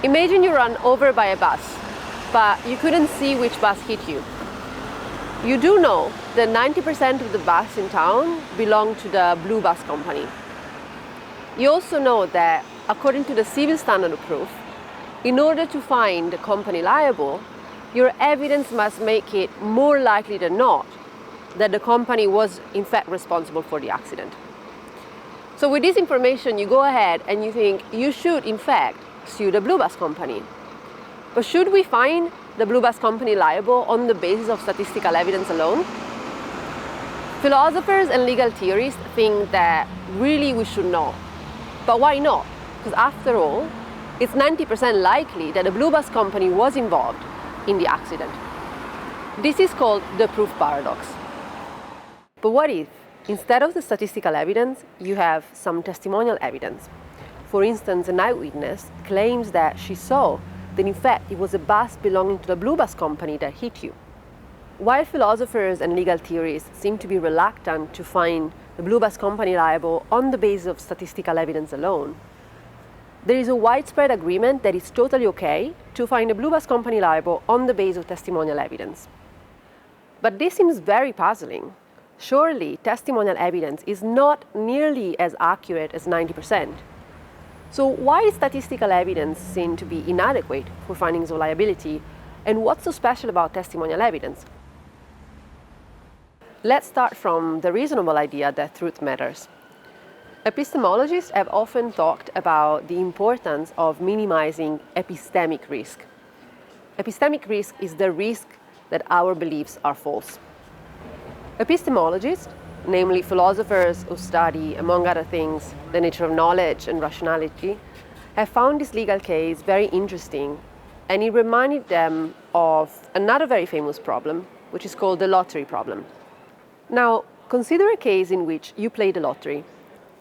Imagine you run over by a bus, but you couldn't see which bus hit you. You do know that 90% of the bus in town belong to the blue bus company. You also know that, according to the civil standard of proof, in order to find the company liable, your evidence must make it more likely than not that the company was in fact responsible for the accident. So with this information, you go ahead and you think you should in fact sue the blue bus company. But should we find the blue bus company liable on the basis of statistical evidence alone? Philosophers and legal theorists think that really we should not. But why not? Because after all, it's 90% likely that the blue bus company was involved in the accident. This is called the proof paradox. But what if, instead of the statistical evidence, you have some testimonial evidence? For instance, an eyewitness claims that she saw that in fact it was a bus belonging to the blue bus company that hit you. While philosophers and legal theorists seem to be reluctant to find the blue bus company liable on the basis of statistical evidence alone, there is a widespread agreement that it's totally okay to find the blue bus company liable on the basis of testimonial evidence. But this seems very puzzling. Surely testimonial evidence is not nearly as accurate as 90%. So why is statistical evidence seen to be inadequate for findings of liability, and what's so special about testimonial evidence? Let's start from the reasonable idea that truth matters. Epistemologists have often talked about the importance of minimizing epistemic risk. Epistemic risk is the risk that our beliefs are false. Epistemologists, namely philosophers who study, among other things, the nature of knowledge and rationality, have found this legal case very interesting, and it reminded them of another very famous problem, which is called the lottery problem. Now, consider a case in which you play the lottery.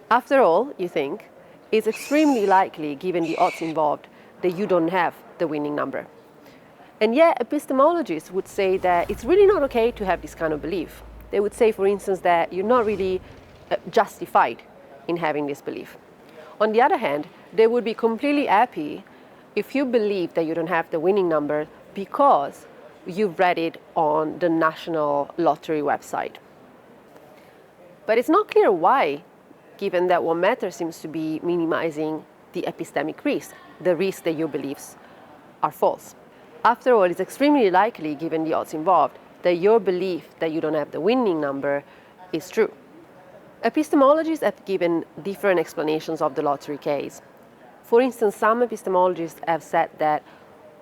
After all, you think, it's extremely likely, given the odds involved, that you don't have the winning number. And yet, epistemologists would say that it's really not okay to have this kind of belief. They would say, for instance, that you're not really justified in having this belief. On the other hand, they would be completely happy if you believe that you don't have the winning number because you've read it on the National Lottery website. But it's not clear why, given that what matters seems to be minimizing the epistemic risk, the risk that your beliefs are false. After all, it's extremely likely, given the odds involved, that your belief that you don't have the winning number is true. Epistemologists have given different explanations of the lottery case. For instance, some epistemologists have said that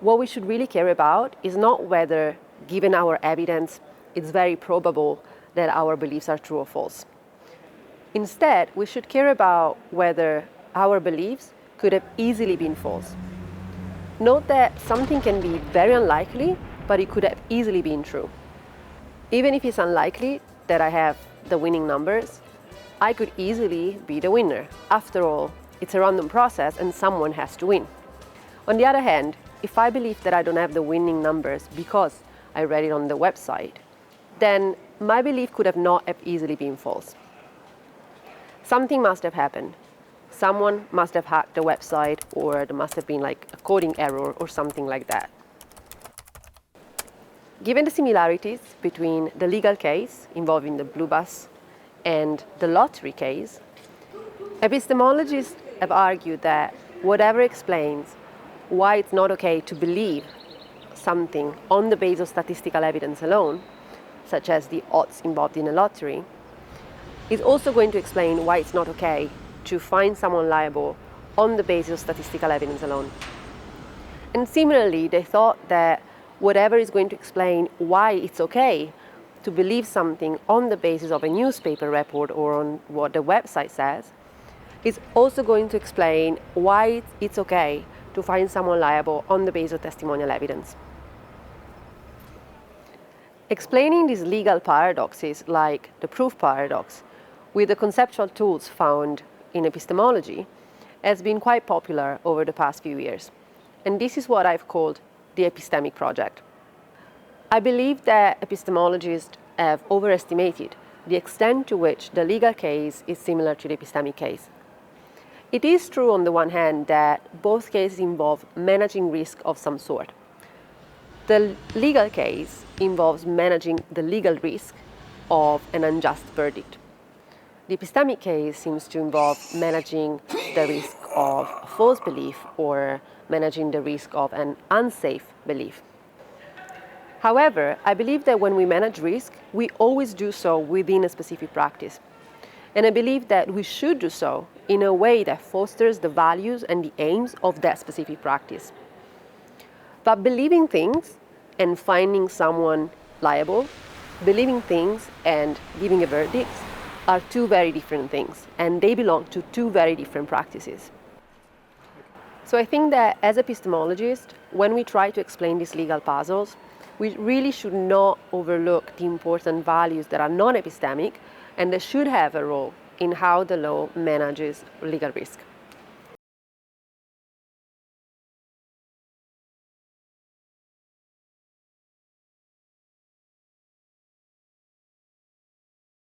what we should really care about is not whether, given our evidence, it's very probable that our beliefs are true or false. Instead, we should care about whether our beliefs could have easily been false. Note that something can be very unlikely, but it could have easily been true. Even if it's unlikely that I have the winning numbers, I could easily be the winner. After all, it's a random process and someone has to win. On the other hand, if I believe that I don't have the winning numbers because I read it on the website, then my belief could have not have easily been false. Something must have happened. Someone must have hacked the website, or there must have been like a coding error or something like that. Given the similarities between the legal case involving the blue bus and the lottery case, epistemologists have argued that whatever explains why it's not okay to believe something on the basis of statistical evidence alone, such as the odds involved in a lottery, is also going to explain why it's not okay to find someone liable on the basis of statistical evidence alone. And similarly, they thought that whatever is going to explain why it's okay to believe something on the basis of a newspaper report or on what the website says is also going to explain why it's okay to find someone liable on the basis of testimonial evidence. Explaining these legal paradoxes, like the proof paradox, with the conceptual tools found in epistemology has been quite popular over the past few years. And this is what I've called the epistemic project. I believe that epistemologists have overestimated the extent to which the legal case is similar to the epistemic case. It is true on the one hand that both cases involve managing risk of some sort. The legal case involves managing the legal risk of an unjust verdict. The epistemic case seems to involve managing the risk of false belief or managing the risk of an unsafe belief. However, I believe that when we manage risk, we always do so within a specific practice. And I believe that we should do so in a way that fosters the values and the aims of that specific practice. But believing things and finding someone liable, believing things and giving a verdict are two very different things, and they belong to two very different practices. So I think that as epistemologists, when we try to explain these legal puzzles, we really should not overlook the important values that are non-epistemic and that should have a role in how the law manages legal risk.